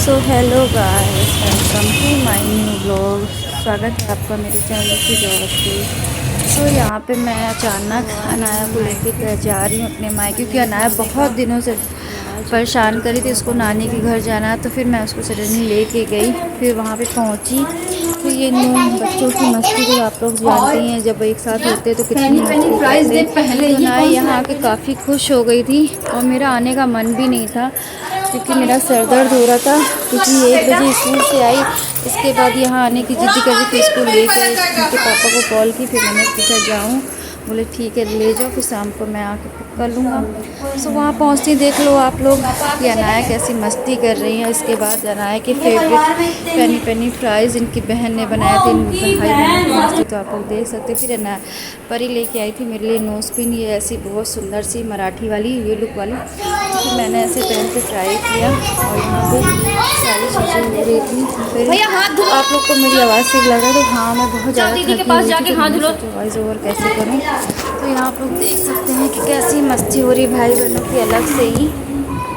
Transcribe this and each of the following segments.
So hello guys, welcome to my new blog. स्वागत है आपका मेरे चैनल की जॉब पे। सो यहाँ पे मैं अचानक अनाया को लेके जा रही हूँ अपने मायके, क्योंकि अनाया बहुत दिनों से परेशान करी थी, उसको नानी के घर जाना है। तो फिर मैं उसको सडनली लेके गई, फिर वहाँ पे पहुँची। फिर ये बच्चों की मस्ती तो आप लोग जानते ही हैं, जब एक साथ होते हैं तो कितनी मस्ती करते हैं। तो अनाया यहाँ आके काफ़ी खुश हो गई थी और मेरा आने का मन भी नहीं था, क्योंकि मेरा सर दर्द हो रहा था। क्योंकि 1 बजे स्कूल से आई, इसके बाद यहाँ आने की ज़िद्द कर रही थी। स्कूल लेके उनके पापा को कॉल की, फिर मैंने पूछा जाऊँ, बोले ठीक है ले जाओ, फिर शाम को मैं आके पिक कर लूँगा। सो वहाँ पहुँचती देख लो आप लोग कि अनाया कैसी मस्ती कर रही है। इसके बाद अनाया के फेवरेट पेनी पेनी फ्राइज़ इनकी बहन ने बनाए थे। भाई बहन की मस्ती तो आप लोग देख सकते। फिर अनाया परी लेके आई थी मेरे लिए नोज पिन, ये ऐसी बहुत सुंदर सी मराठी वाली ये लुक वाली। फिर मैंने ऐसे पहन के ट्राई किया और यहाँ पे सारी चीज़ें हो रही थी। फिर आप लोग को मेरी आवाज़ से लग रहा है, तो हाँ मैं बहुत ज़्यादा थकी हुई थी, तो मैंने सोचा वॉइस ओवर कैसे करूँ। तो यहाँ आप लोग देख सकते हैं कि कैसी मस्ती हो रही भाई बहनों की अलग से ही।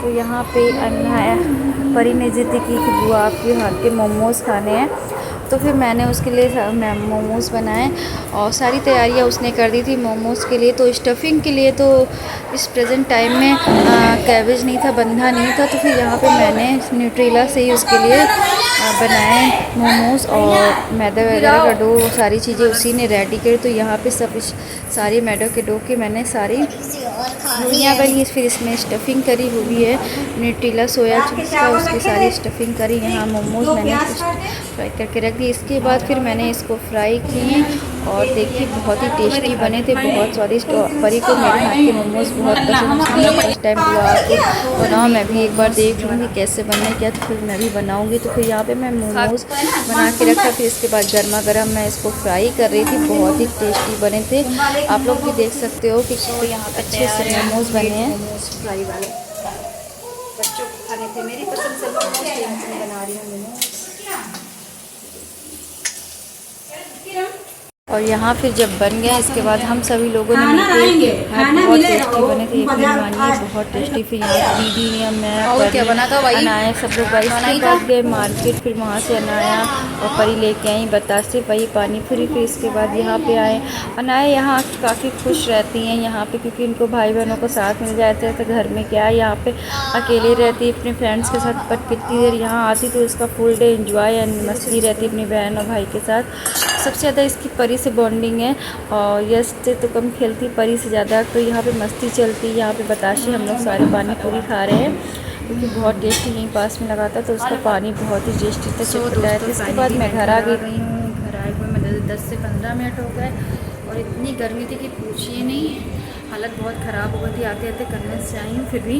तो यहाँ पे अनाया परी ने जिद की कि बुआ आपके हाथ के मोमोज़ खाने हैं। तो फिर मैंने उसके लिए मोमोज़ बनाए और सारी तैयारियां उसने कर दी थी मोमोज़ के लिए। तो स्टफिंग के लिए तो इस प्रेजेंट टाइम में कैबेज नहीं था, बंधा नहीं था। तो फिर यहाँ पे मैंने न्यूट्रेला से ही उसके लिए बनाए मोमोज़, और मैदा वगैरह का डो सारी चीज़ें उसी ने रेडी करी। तो यहाँ पे सब सारी मैदे के डो के मैंने सारी पूरियाँ करी, फिर इसमें स्टफिंग करी हुई है न्यूट्रेला सोया चिप्स का, उसकी सारी स्टफिंग करी। यहाँ मोमोज़ मैंने फ्राई करके रख दी। इसके बाद फिर मैंने इसको फ्राई किए और देखिए बहुत ही टेस्टी बने थे, बहुत स्वादिष्ट। परी को मेरे हाथ के मोमोज़ बहुत पसंद है, फर्स्ट टाइम हुआ के बनाओ, मैं भी एक बार देख लूँगी कैसे बने क्या, तो फिर मैं भी बनाऊँगी। तो फिर यहाँ पे मैं मोमोज़ बना के रखा, फिर इसके बाद गर्मा गर्म मैं इसको फ्राई कर रही थी, बहुत ही टेस्टी बने थे। आप लोग भी देख सकते हो कि यहाँ अच्छे से मोमोज़ बने हैं फ्राई वाले। बच्चों को खाने थे, मेरी पसंद से मोमोज़ बना रही हूँ मोमोज़। और यहाँ फिर जब बन गया, इसके बाद हम सभी लोगों ने मिलके बहुत टेस्टी बने थे, यकीन मानिए बहुत टेस्टी। फिर यहाँ दीदी ने मैं क्या बना था अनाया सब लोग बाइक के पास गए मार्केट, फिर वहाँ से अनाया और परी लेके आई बतासे वही पानी पूरी। फिर इसके बाद यहाँ पे आए। अनाया यहाँ काफ़ी खुश रहती हैं यहाँ पे, क्योंकि इनको भाई बहनों को साथ मिल जाते हैं। तो घर में क्या है, यहाँ पे अकेले रहती अपने फ्रेंड्स के साथ, बट कितनी देर यहाँ आती तो इसका फुल डे एंजॉय एंड मस्ती रहती अपनी बहन और भाई के साथ। सबसे ज़्यादा इसकी परी से बॉन्डिंग है, और यश से तो कम खेलती, परी से ज़्यादा। तो यहाँ पे मस्ती चलती है। यहाँ पे बताशे हम लोग सारे पानी पूरी खा रहे हैं, क्योंकि बहुत टेस्टी यहीं पास में लगा था, तो उसका पानी बहुत ही टेस्टी था, चटपटा है। इसके बाद मैं घर आ गई हूँ। घर आए हुए मैंने 10 से 15 मिनट हो गए, और इतनी गर्मी थी कि पूछिए नहीं, हालत बहुत ख़राब हो गई थी। आते आते कन्वेंस से आई हूँ, फिर भी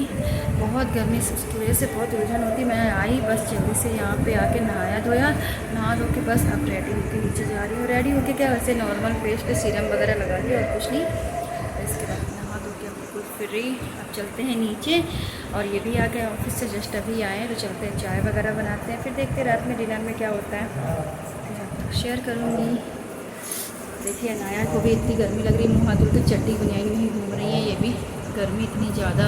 बहुत गर्मी से उसकी वजह से बहुत उलझन होती। मैं आई बस जल्दी से यहाँ पे आके नहाया धोया, नहा धो के बस अब रेडी होके नीचे जा रही हूँ। रेडी होके क्या, वैसे नॉर्मल फेस पे सीरम वगैरह लगा दिया और कुछ नहीं। इसके बाद नहा धो के बिल्कुल फ्री, अब चलते हैं नीचे। और ये भी आ गए ऑफिस से, जस्ट अभी आए हैं, तो चलते हैं चाय वगैरह बनाते हैं, फिर देखते हैं रात में डिनर में क्या होता है, शेयर करूँगी। देखिए अनाया को भी इतनी गर्मी लग रही, मुँह हाथ धोकर चड्डी बनाई नहीं घूम रही है ये भी, गर्मी इतनी ज़्यादा।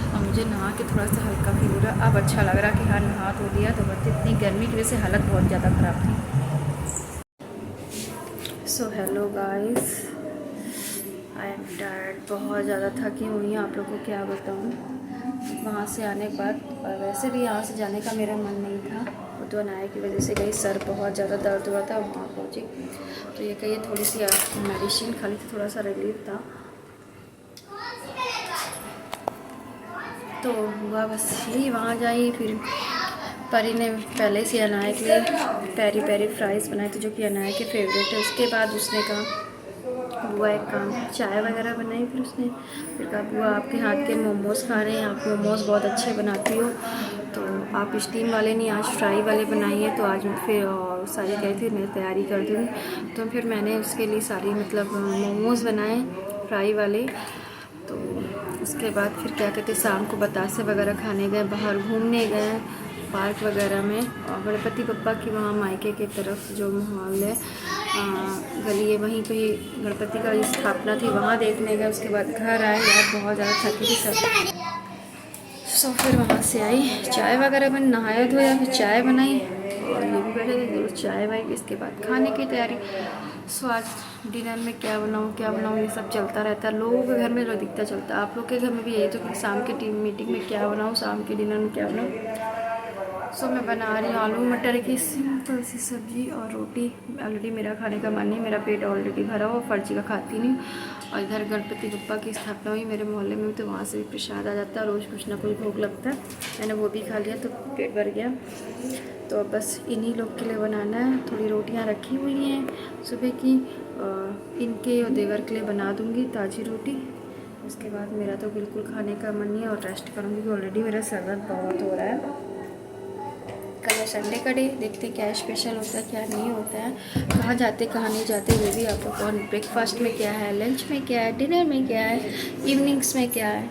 और मुझे नहा के थोड़ा सा हल्का फील हो रहा, अब अच्छा लग रहा कि हाँ नहा धो लिया। तो बस इतनी गर्मी की वजह से हालत बहुत ज़्यादा ख़राब थी। सो hello guys, I am tired, बहुत ज़्यादा थकी हुई हूँ, आप लोगों को क्या बताऊँ। वहाँ से आने के बाद, और वैसे भी यहाँ से जाने का मेरा मन नहीं था, वो तो अनाया की वजह से गई, सर बहुत ज़्यादा दर्द हुआ था, वहाँ पहुँची। तो ये कहिए थोड़ी सी मेडिसिन खाली थी, थोड़ा सा रिलीफ था, तो हुआ बस यही। वहाँ जाई, फिर परी ने पहले से अनाया के लिए पेरी पेरी फ्राइज़ बनाए थे, जो कि अनाया के फेवरेट है। उसके बाद उसने कहा बुआ एक काम, चाय वगैरह बनाई, फिर कहा बुआ आपके हाथ के मोमोज़ खा रहे हैं, आप मोमोज़ बहुत अच्छे बनाती हो, तो आप स्टीम वाले नहीं आज फ्राई वाले बनाइए। तो आज फिर और सारी कही थी मैं तैयारी कर दूँगी, तो फिर मैंने उसके लिए सारी मतलब मोमोज़ बनाए फ्राई वाले। तो उसके बाद फिर क्या कहते शाम को बतासे वगैरह खाने गए, बाहर घूमने गए पार्क वगैरह में, और गणपति बप्पा की वहाँ मायके की तरफ जो माहौल है गली है, वहीं पे ही गणपति का स्थापना थी, वहाँ देखने गए। उसके बाद घर आए, यार बहुत ज़्यादा थकी थी सब। सो फिर वहाँ से आई, चाय वगैरह मैंने नहाया धोया, फिर चाय बनाई और ये भी बैठे थे जरूर चाय वाई। इसके बाद खाने की तैयारी। सो आज डिनर में क्या बनाऊँ ये सब चलता रहता है। लोगों के घर में जो दिखता चलता है, आप लोग के घर में भी यही तो कि शाम की टीम मीटिंग में क्या बनाऊँ, शाम के डिनर में क्या बनाऊँ। सो मैं बना रही हूँ आलू मटर की सिंपल सी सब्ज़ी और रोटी। ऑलरेडी मेरा खाने का मन नहीं, मेरा पेट ऑलरेडी भरा हुआ, फर्जी का खाती नहीं। और इधर गणपति बप्पा की स्थापना हुई मेरे मोहल्ले में, तो वहाँ से भी प्रसाद आ जाता है, रोज़ कुछ ना कुछ भोग लगता है। मैंने वो भी खा लिया तो पेट भर गया। तो अब बस इन्हीं लोग के लिए बनाना है। थोड़ी रोटियाँ रखी हुई हैं सुबह की, इनके और देवर के लिए बना दूँगी ताज़ी रोटी। उसके बाद मेरा तो बिल्कुल खाने का मन नहीं है और रेस्ट करूँगी, क्योंकि ऑलरेडी मेरा सर दर्द बहुत हो रहा है। कल है संडे का डे, देखते क्या स्पेशल होता है क्या नहीं होता है, कहाँ जाते कहाँ नहीं जाते, ये भी आप लोग को। ब्रेकफास्ट में क्या है, लंच में क्या है, डिनर में क्या है, इवनिंग्स में क्या है,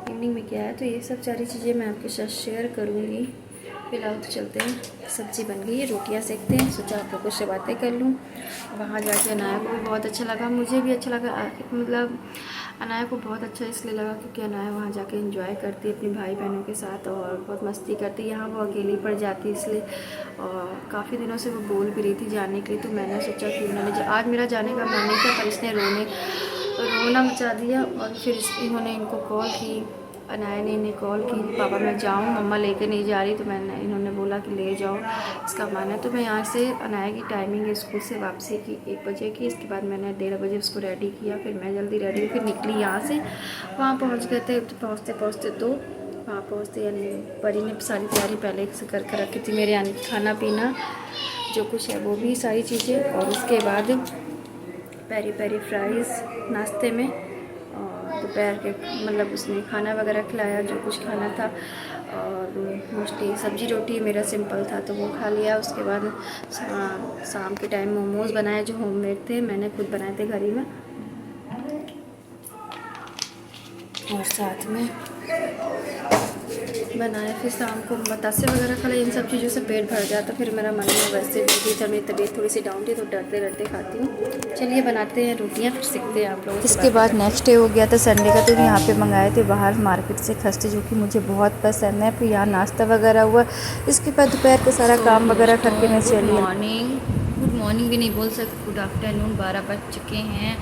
इवनिंग में क्या है, तो ये सब सारी चीज़ें मैं आपके साथ शेयर करूँगी। फिलहाल तो चलते हैं, सब्ज़ी बन गई है, रोटियाँ सेकते हैं, सोचा आप लोगों से बातें कर लूँ। वहाँ जाके अनाया को भी बहुत अच्छा लगा, मुझे भी अच्छा लगा। मतलब अनाया को बहुत अच्छा इसलिए लगा क्योंकि अनाया वहाँ जाके एंजॉय करती है अपने भाई बहनों के साथ और बहुत मस्ती करती है। यहाँ वो अकेली पड़ जाती है इसलिए, और काफ़ी दिनों से वो बोल भी रही थी जाने के लिए, तो मैंने सोचा कि उन्होंने आज मेरा जाने का मन नहीं था, पर इसने रोना मचा दिया। और फिर इन्होंने इनको कॉल की, अनाया ने इन्हें कॉल की, पापा मैं जाऊँ, मम्मा लेके नहीं जा रही, तो इन्होंने बोला कि ले जाओ, इसका मन है। तो मैं यहाँ से, अनाया की टाइमिंग है स्कूल से वापसी की 1 बजे की, इसके बाद मैंने 1:30 बजे उसको रेडी किया, फिर मैं जल्दी रेडी हुई, फिर निकली यहाँ से। वहाँ पहुँच गए थे, पहुँचते तो वहाँ पहुँचते यानी परी ने सारी तैयारी पहले से करके रखी थी मेरे, यानी खाना पीना जो कुछ है वो भी सारी चीज़ें। और उसके बाद पेरी पेरी फ्राइज़ नाश्ते में, दोपहर के मतलब उसने खाना वगैरह खिलाया जो कुछ खाना था, और मोस्टली सब्जी रोटी मेरा सिंपल था तो वो खा लिया। उसके बाद शाम के टाइम मोमोज़ बनाए जो होममेड थे, मैंने खुद बनाए थे घर ही में, और साथ में बनाया। फिर शाम को बतासे वगैरह खा लिया। इन सब चीज़ों से पेट भर जाता, फिर मेरा मन में वैसे भी जब मेरी तबीयत थोड़ी सी डाउन थी तो डरते डरते खाती हूँ। चलिए बनाते हैं रोटियाँ, फिर सीखते हैं आप लोग। इसके बाद नेक्स्ट डे हो गया था संडे का, तो यहाँ पे मंगाए थे बाहर मार्केट से खस्ते, जो कि मुझे बहुत पसंद है। फिर यहाँ नाश्ता वगैरह हुआ, इसके बाद दोपहर का सारा काम वगैरह करके मैं चली। गुड मॉर्निंग भी नहीं बोल सकती, गुड आफ्टरनून, 12 बज चुके हैं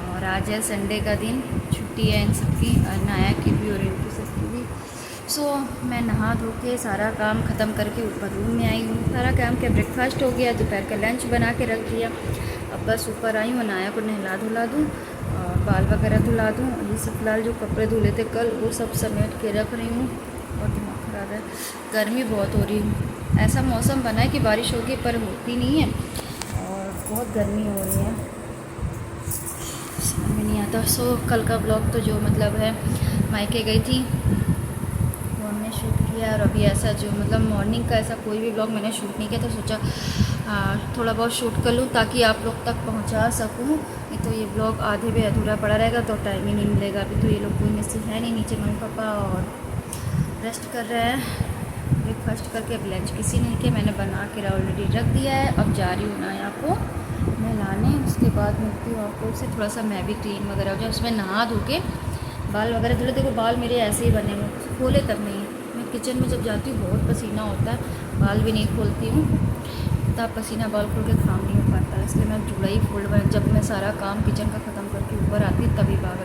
और आज है संडे का दिन, छुट्टी है इन सबकी, अनाया की भी और इनकी सबकी भी। सो मैं नहा धो के सारा काम ख़त्म करके ऊपर रूम में आई हूँ। सारा काम किया, ब्रेकफास्ट हो गया, दोपहर का लंच बना के रख दिया। अब बस ऊपर आई हूँ, अनाया को नहला धुला दूँ और बाल वगैरह धुला दूँ। और ये सब फिलहाल जो कपड़े धुले थे कल, वो सब समेट के रख रही हूँ। और दिमाग खराब है, गर्मी बहुत हो रही है। ऐसा मौसम बना है कि बारिश होगी पर होती नहीं है, और बहुत गर्मी हो रही है, समझ में नहीं आता। सो कल का ब्लॉग तो जो मतलब है मायके गई थी वो हमने शूट किया, और अभी ऐसा जो मतलब मॉर्निंग का ऐसा कोई भी ब्लॉग मैंने शूट नहीं किया, तो सोचा थोड़ा बहुत शूट कर लूँ ताकि आप लोग तक पहुंचा सकूँ। नहीं तो ये ब्लॉग आधे पे अधूरा पड़ा रहेगा तो टाइम ही नहीं मिलेगा। अभी तो ये लोग कोई में से है नहीं, नीचे मम्मी पापा और रेस्ट कर रहे हैं। ब्रेकफास्ट करके अब लंच किसी ने किया, मैंने बना के ऑलरेडी रख दिया है। अब जा रही हूँ अनाया को नहलाने, उसके बाद मिलती हूँ आपको उससे। थोड़ा सा मैं भी क्लीन वगैरह हो जाए, उसमें नहा धो के बाल वगैरह धुले। देखो बाल मेरे ऐसे ही बने हुए, खोले तब नहीं। मैं किचन में जब जाती हूँ बहुत पसीना होता है, बाल भी नहीं खोलती हूँ, तब पसीना बाल खोल के काम नहीं हो पाता, इसलिए मैं जुड़ा ही फोल्ड बना। जब मैं सारा काम किचन का ख़त्म करके ऊपर आती तभी बाल।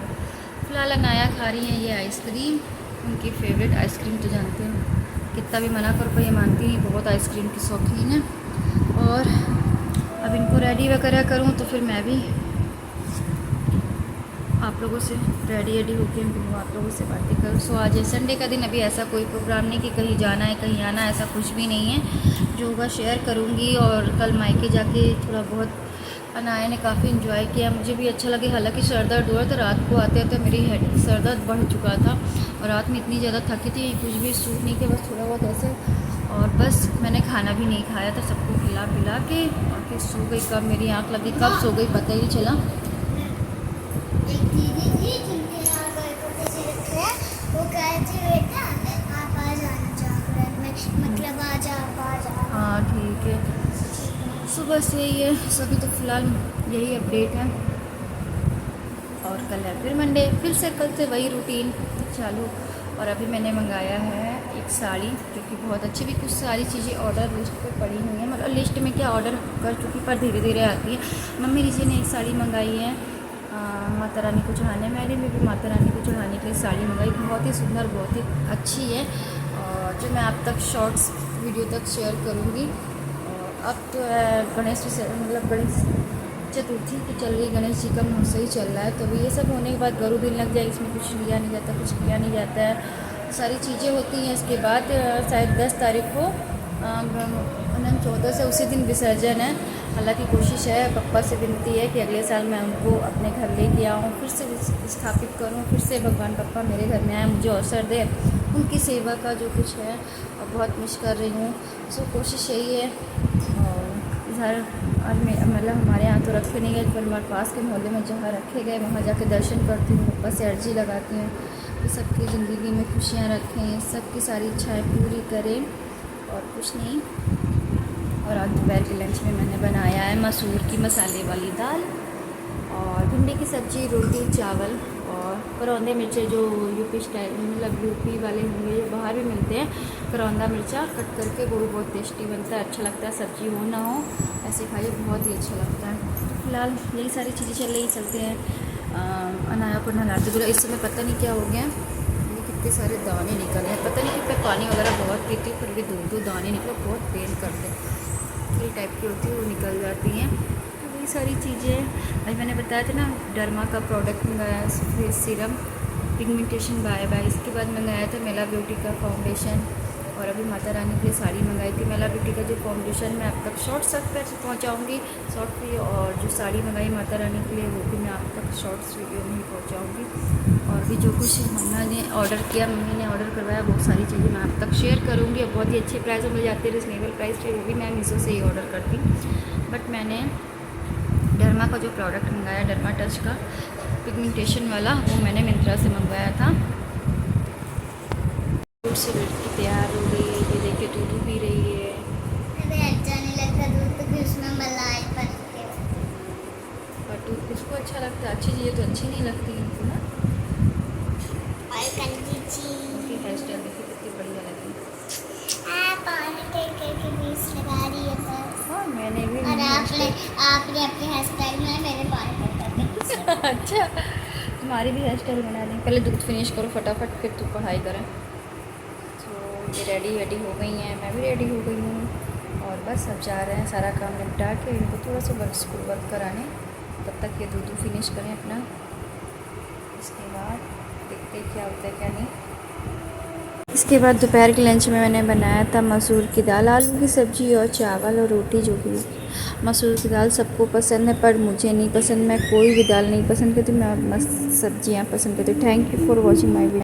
फिलहाल अनाया खा रही हैं ये आइसक्रीम, उनकी फेवरेट आइसक्रीम, तो जानते हो कितना भी मना करो पर ये मानती हैं, बहुत आइसक्रीम की शौकीन है। और अब इनको रेडी वगैरह करूँ तो फिर मैं भी आप लोगों से रेडी होके आप लोगों से बातें करूँ। सो आज है संडे का दिन, अभी ऐसा कोई प्रोग्राम नहीं कि कहीं जाना है कहीं आना है, ऐसा कुछ भी नहीं है। जो होगा शेयर करूँगी। और कल मायके जाके थोड़ा बहुत अनाया ने काफ़ी इन्जॉय किया, मुझे भी अच्छा लगे। हालांकि सर दर्द हुआ था, रात को आते आते मेरी हेड सर दर्द बढ़ चुका था और रात में इतनी ज़्यादा थकी थी, कुछ भी सूट नहीं किया, बस थोड़ा बहुत ऐसे। और बस मैंने खाना भी नहीं खाया था, सबको खिला पिला के और फिर सो गई। कब मेरी आँख लगी कब सो गई पता ही चला। हाँ ठीक है, सो बस यही है सभी, तो फिलहाल यही अपडेट है। और कल है फिर मंडे, फिर से कल से वही रूटीन चालू। और अभी मैंने मंगाया है एक साड़ी जो कि बहुत अच्छी भी, कुछ सारी चीज़ें ऑर्डर लिस्ट पर पड़ी हुई हैं, मतलब लिस्ट में क्या ऑर्डर कर चुकी पर धीरे धीरे आती है। मम्मी रिजी ने एक साड़ी मंगाई है माता रानी को चढ़ाने, मैंने भी माता रानी को चढ़ाने के लिए साड़ी मंगाई, बहुत ही सुंदर, बहुत ही अच्छी है, और जो मैं आप तक शॉर्ट्स वीडियो तक शेयर करूँगी। अब तो गणेश मतलब गणेश चतुर्थी की चल रही, गणेश जी का महोत्सव ही चल रहा है, तो ये सब होने के बाद गरु दिन लग जाएगी, इसमें कुछ लिया नहीं जाता, कुछ किया नहीं जाता है, सारी चीज़ें होती हैं। इसके बाद शायद 10 तारीख को 14 से उसी दिन विसर्जन है। हालांकि कोशिश है, पप्पा से विनती है कि अगले साल मैं उनको अपने घर लेके आऊँ, फिर से स्थापित करूँ, फिर से भगवान पप्पा मेरे घर में आए, मुझे अवसर दे, उनकी सेवा का जो कुछ है और बहुत मिस कर रही हूँ। सो कोशिश यही है। और इधर आज मतलब हमारे यहाँ तो रखे नहीं गए, पर हमारे पास के मोहल्ले में जहाँ रखे गए वहाँ जाके दर्शन करती हूँ, पप्पा से अर्जी लगाती हूँ कि सबकी ज़िंदगी में खुशियाँ रखें, सबकी सारी इच्छाएं पूरी करें, और कुछ नहीं। और आज दोपहर के लंच में मैंने बनाया है मसूर की मसाले वाली दाल और भिंडी की सब्ज़ी, रोटी, चावल और करौंदे मिर्चे, जो यूपी स्टाइल मतलब यूपी वाले होंगे जो बाहर भी मिलते हैं, करौंदा मिर्चा कट करके, वो भी बहुत टेस्टी बनता है, अच्छा लगता है, सब्ज़ी हो ना हो ऐसे खाइए, बहुत ही अच्छा लगता है। फिलहाल यही सारी चीज़ें चल रही, चलते हैं। अनाया को नहलाते बोला, इस समय पता नहीं क्या हो गया, ये कितने सारे दाने निकल हैं, पता नहीं कि पानी वगैरह बहुत पीती हूँ, फिर भी दो दाने निकले, बहुत पेन करते, ये टाइप की होती है, वो निकल जाती हैं। तो वही सारी चीज़ें अभी मैंने बताया था ना, डर्मा का प्रोडक्ट मंगाया, फेस सीरम, पिगमेंटेशन बाय इसके बाद मंगाया था मेला ब्यूटी का फाउंडेशन, और अभी माता रानी के लिए साड़ी मंगाई थी। मेला ब्यूटी का जो फाउंडेशन मैं आप तक शॉर्ट्स तक पर पहुँचाऊँगी, शॉर्ट भी, और जो साड़ी मंगाई माता रानी के लिए वो भी मैं आप तक शॉर्ट्स वीडियो में ही पहुँचाऊँगी। और भी जो कुछ मैंने ऑर्डर किया, मम्मी ने ऑर्डर करवाया, वो सारी चीज़ें मैं आप तक शेयर करूँगी। और बहुत ही अच्छे प्राइस में मिल जाते हैं, रिजनेबल प्राइस पे, वो भी मैं मीशो से ही ऑर्डर करती हूँ। बट मैंने डर्मा का जो प्रोडक्ट मंगाया, डर्मा टच का पिगमेंटेशन वाला, वो मैंने मिंत्रा से मंगवाया था। दूध से लड़की तैयार हो गई है, ये देखिए दूध पी रही है। अबे अच्छा नहीं लगता दूध, तो फिर उसमें मलाई पड़ती है। और दूध किसको अच्छा लगता है, अच्छी चीज़ें तो अच्छी नहीं लगती इनको ना। और कंदी जी उनकी हेयर स्टाइल देखिए कितनी बढ़िया लगी। पानी के बीच लगा रही है बस। हाँ मैंने भी और आपने अपनी हेयर स्टाइल में मेरे बाल कट अच्छा, तुम्हारी भी हेयर स्टाइल बना दी, पहले दूध फिनिश करो फटाफट, फिर तू पढ़ाई करें। तो ये रेडी हो गई हैं, मैं भी रेडी हो गई हूँ, और बस अब जा रहे हैं सारा काम निपटा के इनको थोड़ा सा स्कूल वर्क कराने, तब तक ये दूध फिनिश करें अपना, इसके बाद देखते हैं क्या होता है क्या नहीं। इसके बाद दोपहर के लंच में मैंने बनाया था मसूर की दाल, आलू की सब्ज़ी और चावल और रोटी। जो भी मसूर की दाल सबको पसंद है, पर मुझे नहीं पसंद, मैं कोई भी दाल नहीं पसंद करती, मैं मस्त सब्जियाँ पसंद करती हूँ। Thank you for watching my video.